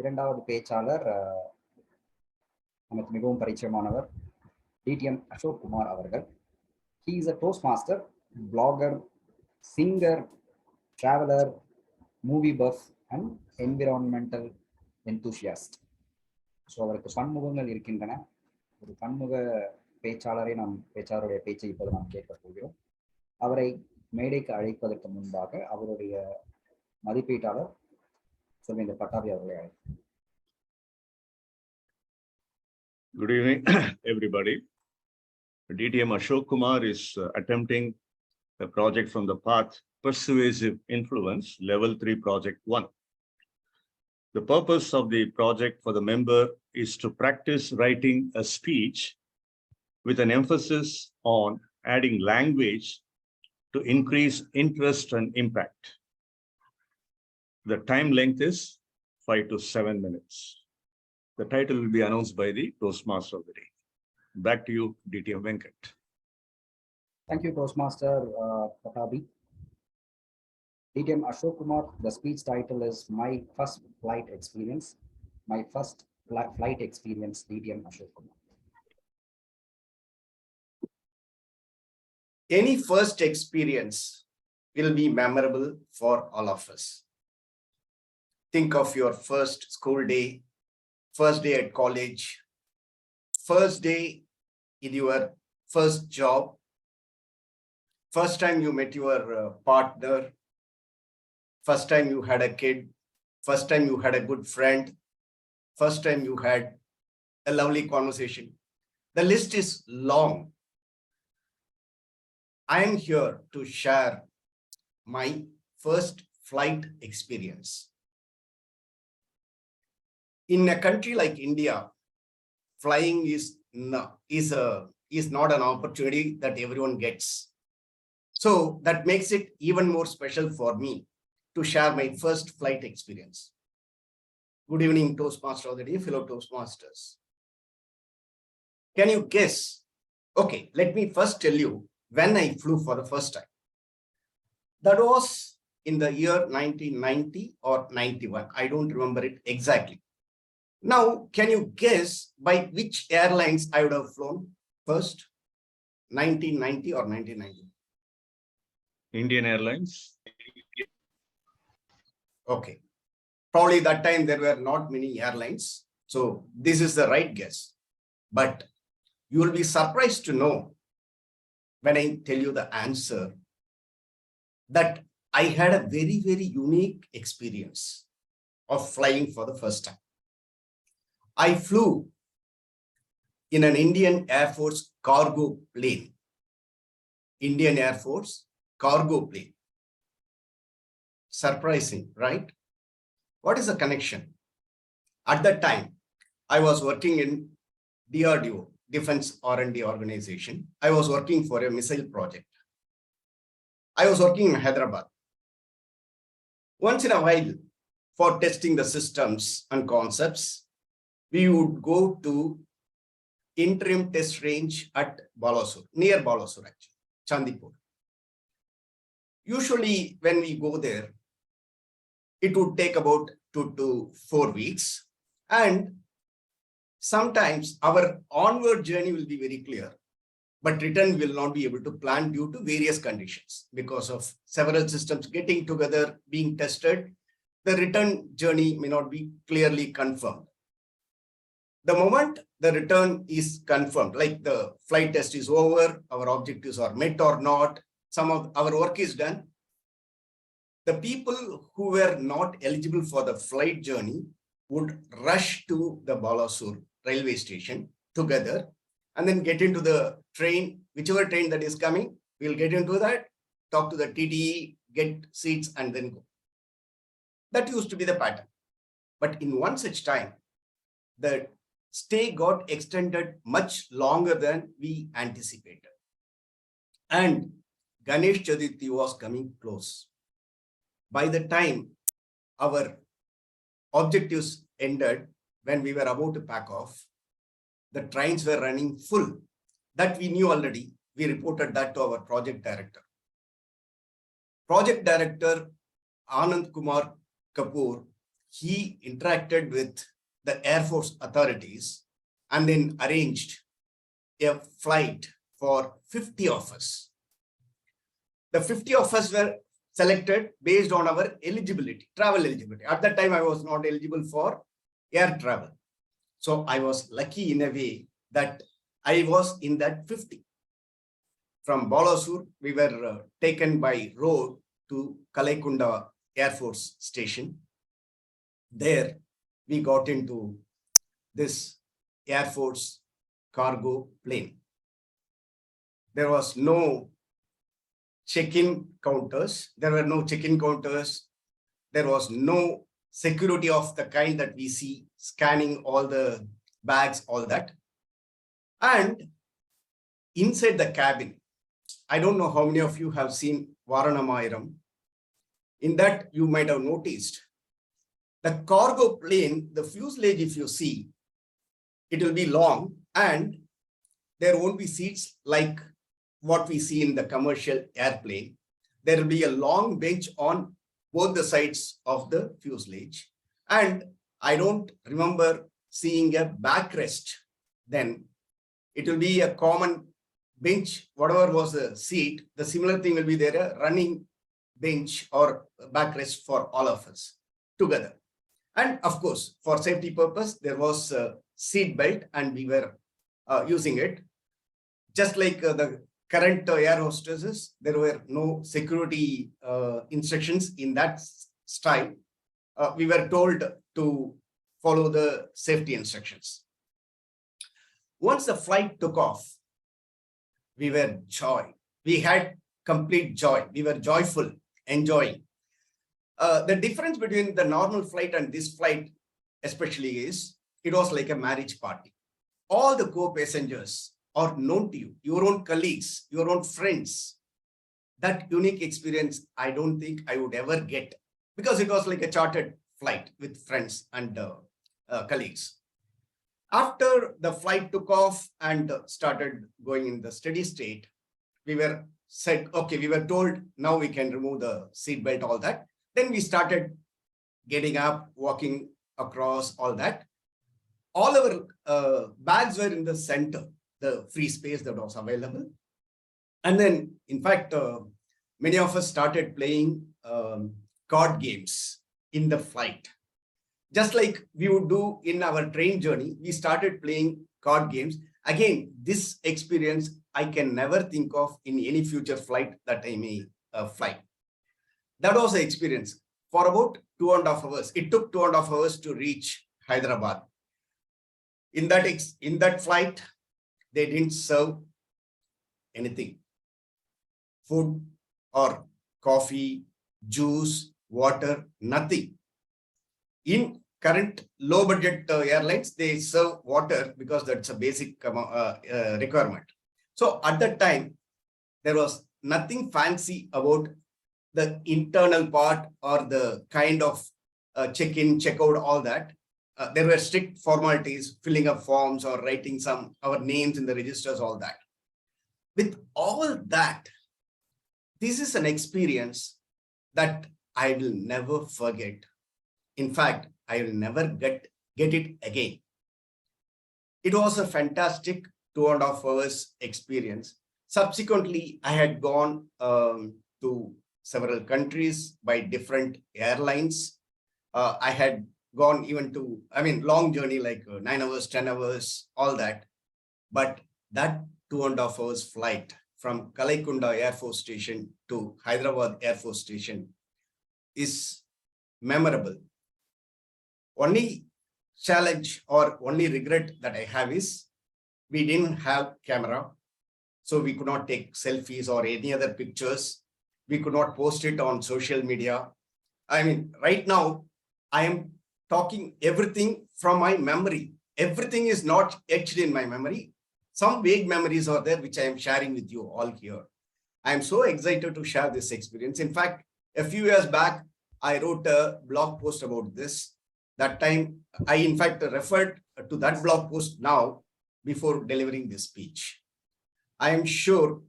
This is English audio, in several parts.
இரண்டாவது பேச்சாளர் நமக்கு மிகவும் பரிச்சயமானவர் டிடிஎம் அசோக் குமார் அவர்கள். He is a Toastmaster, blogger, singer, traveler, movie buff and environmental enthusiast. So அவருக்கு பன்முகங்கள் இருக்கின்றன. ஒரு பன்முக பேச்சாளரை பேச்சாளருடைய பேச்சை இப்போது நாம் கேட்கப் போகிறோம். அவரை மேடைக்கு அழைப்பதற்கு முன்பாக அவருடைய மதிப்பீட்டாளர் சொல்வேந்தர் பட்டாபி அவர்களை அழைப்போம். Good evening, everybody. DTM Ashok Kumar is attempting a project from the PATT, Persuasive Influence, Level 3 Project 1. The purpose of the project for the member is to practice writing a speech with an emphasis on adding language to increase interest and impact. The time length is 5 to 7 minutes. The title will be announced by the Toastmaster of the day. Back to you, DTM Venkat. Thank you, Toastmaster Pattabhi. DTM Ashok Kumar, the speech title is My First Flight Experience. My First Flight Experience, DTM Ashok Kumar. Any first experience will be memorable for all of us. Think of your first school day, first day at college, first day in your first job, first time you met your partner, first time you had a kid, first time you had a good friend, first time you had a lovely conversation. The list is long. I am here to share my first flight experience. In a country like India, flying is not an opportunity that everyone gets. So that makes it even more special for me to share my first flight experience. Good evening, Toastmaster of the day, fellow Toastmasters. Can you guess? Okay, let me first tell you when I flew for the first time. That was in the year 1990 or 91. I don't remember it exactly. Now, can you guess by which airlines I would have flown first? 1990 or 1990? Indian Airlines. Okay. Probably that time there were not many airlines. So this is the right guess. But you will be surprised to know when I tell you the answer that I had a very, very unique experience of flying for the first time. I flew in an Indian Air Force cargo plane. Indian Air Force cargo plane. Surprising, right? What is the connection? At that time, I was working in DRDO, Defense R&D Organization. I was working for a missile project. I was working in Hyderabad. Once in a while, for testing the systems and concepts, we would go to interim test range at Balasur, near Balasur actually, Chandipur. Usually when we go there, it would take about 2 to 4 weeks. And sometimes our onward journey will be very clear, but return will not be able to plan due to various conditions. Because of several systems getting together, being tested, the return journey may not be clearly confirmed. The moment the return is confirmed, like the flight test is over, our objectives are met or not, some of our work is done, the people who were not eligible for the flight journey would rush to the Balasur railway station together and then get into the train, whichever train that is coming, we'll get into that, talk to the TTE, get seats and then go. That used to be the pattern. But in one such time, the stay got extended much longer than we anticipated. And Ganesh Chaturthi was coming close. By the time our objectives ended, when we were about to pack off, the trains were running full. That we knew already. We reported that to our project director. Project director Anand Kumar Kapoor he interacted with the Air Force authorities and then arranged a flight for 50 of us. The 50 of us were selected based on our eligibility, travel eligibility. At that time, I was not eligible for air travel. So I was lucky in a way that I was in that 50. From Balasur, we were taken by road to Kalaikunda Air Force Station. There, we got into this Air Force cargo plane. There was no check-in counters. There were no check-in counters. There was no security of the kind that we see, scanning all the bags, all that. And inside the cabin, I don't know how many of you have seen Varanamayiram. In that, you might have noticed the cargo plane, the fuselage, if you see, it will be long and there won't be seats like what we see in the commercial airplane. There will be a long bench on both the sides of the fuselage. And I don't remember seeing a backrest then. It will be a common bench, whatever was the seat, the similar thing will be there, a running bench or backrest for all of us together. And of course, for safety purpose, there was a seat belt and we were using it. Just like the current air hostesses, there were no security instructions in that style. We were told to follow the safety instructions. Once the flight took off, we were joy. We had complete joy. We were joyful, enjoying. The difference between the normal flight and this flight especially is, it was like a marriage party. All the co-passengers are known to you, your own colleagues, your own friends. That unique experience, I don't think I would ever get because it was like a chartered flight with friends and colleagues. After the flight took off and started going in the steady state, we were said, okay, we were told now we can remove the seatbelt, all that. Then we started getting up, walking across, all that. All our bags were in the center, the free space that was available. And then, in fact, many of us started playing card games in the flight. Just like we would do in our train journey, we started playing card games. Again, this experience I can never think of in any future flight that I may fly. That was the experience for about 2.5 hours. It took 2.5 hours to reach Hyderabad. In that flight, they didn't serve anything. Food or coffee, juice, water, nothing. In current low budget airlines, they serve water because that's a basic requirement. So at that time, there was nothing fancy about the internal part or the kind of check-in, check-out, all that. There were strict formalities, filling up forms or writing our names in the registers, all that. With all that, this is an experience that I will never forget. In fact, I will never get it again. It was a fantastic 2.5 hours experience. Subsequently, I had gone to several countries by different airlines. I had gone even to, long journey like 9 hours, 10 hours, all that. But that 2.5 hours flight from Kalaikunda Air Force Station to Hyderabad Air Force Station is memorable. Only challenge or only regret that I have is we didn't have camera, so we could not take selfies or any other pictures. We could not post it on social media. Right now, I am talking everything from my memory. Everything is not etched in my memory. Some vague memories are there, which I am sharing with you all here. I am so excited to share this experience. In fact, a few years back, I wrote a blog post about this. That time, I in fact referred to that blog post now before delivering this speech. I am sure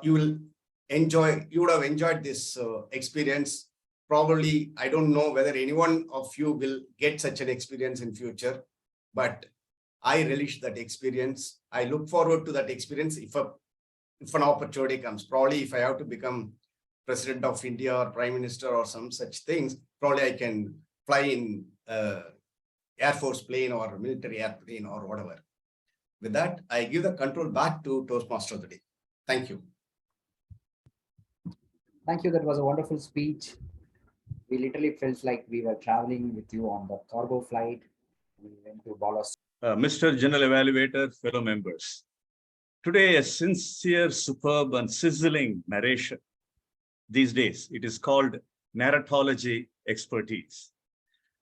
you would have enjoyed this experience probably, I don't know whether anyone of you will get such an experience in future, but I relish that experience. I look forward to that experience if an opportunity comes. Probably if I have to become President of India or Prime Minister or some such things, probably I can fly in Air Force plane or military airplane or whatever. With that, I give the control back to Toastmaster of the day. Thank you. Thank you. That was a wonderful speech. We literally felt like we were traveling with you on the cargo flight. We went to Balas. Mr. General Evaluator, fellow members. Today, a sincere, superb, and sizzling narration. These days, it is called narratology expertise.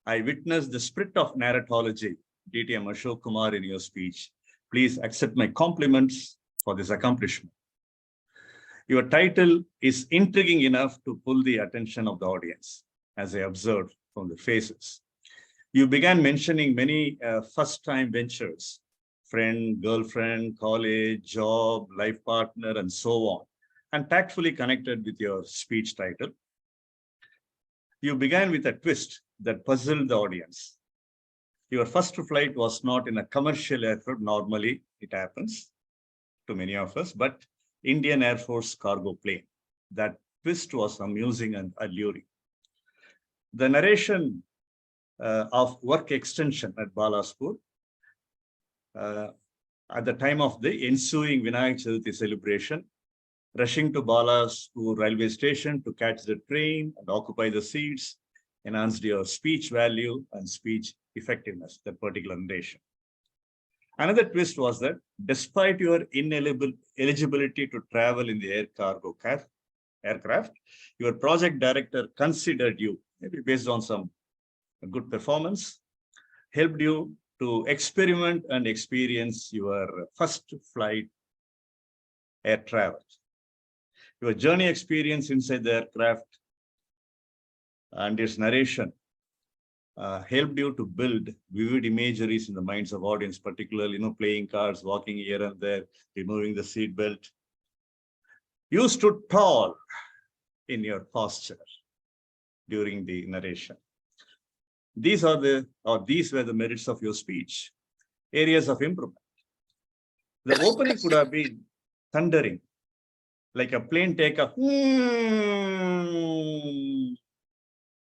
I witnessed the spirit of narratology, DTM Ashok Kumar, in your speech. Please accept my compliments for this accomplishment. Your title is intriguing enough to pull the attention of the audience, as I observed from the faces. You began mentioning many first-time ventures, friend, girlfriend, college, job, life partner, and so on, and tactfully connected with your speech title. You began with a twist that puzzled the audience. Your first flight was not in a commercial aircraft. Normally, it happens to many of us, but Indian Air Force cargo plane. That twist was amusing and alluring. The narration of work extension at Balaspur at the time of the ensuing Vinayak Chavithi celebration, rushing to Balaspur railway station to catch the train and occupy the seats, enhanced your speech value and speech effectiveness, that particular narration. Another twist was that despite your ineligibility to travel in the air cargo aircraft, your project director considered you, maybe based on some good performance, helped you to experiment and experience your first flight air travel. Your journey experience inside the aircraft and its narration helped you to build vivid imageries in the minds of audience, particularly, playing cards, walking here and there, removing the seat belt. You stood tall in your posture during the narration. These were the merits of your speech. Areas of improvement. The opening could have been thundering, like a plane takeoff.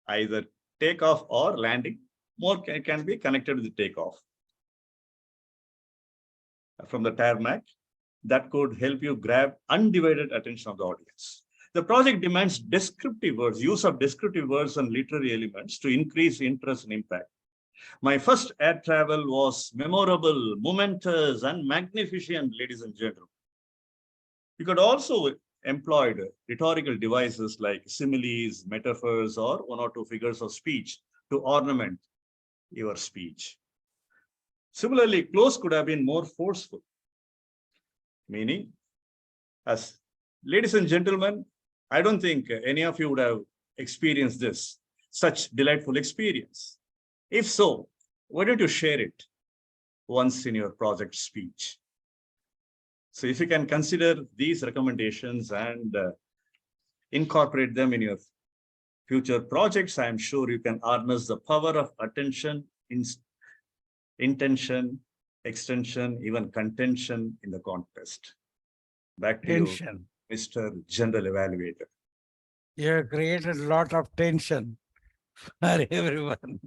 Either takeoff or landing. More can be connected with the takeoff. From the tarmac, that could help you grab undivided attention of the audience. The project demands descriptive words, use of descriptive words and literary elements to increase interest and impact. My first air travel was memorable, momentous, and magnificent, ladies and gentlemen. You could also employ rhetorical devices like similes, metaphors, or one or two figures of speech to ornament your speech. Similarly, close could have been more forceful, meaning, as ladies and gentlemen, I don't think any of you would have experienced such delightful experience. If so, why don't you share it once in your project speech? So if you can consider these recommendations and incorporate them in your future projects, I am sure you can harness the power of attention, intention, extension, even contention in the contest. Back to Tension. you, Mr. General Evaluator. You have created a lot of tension for everyone.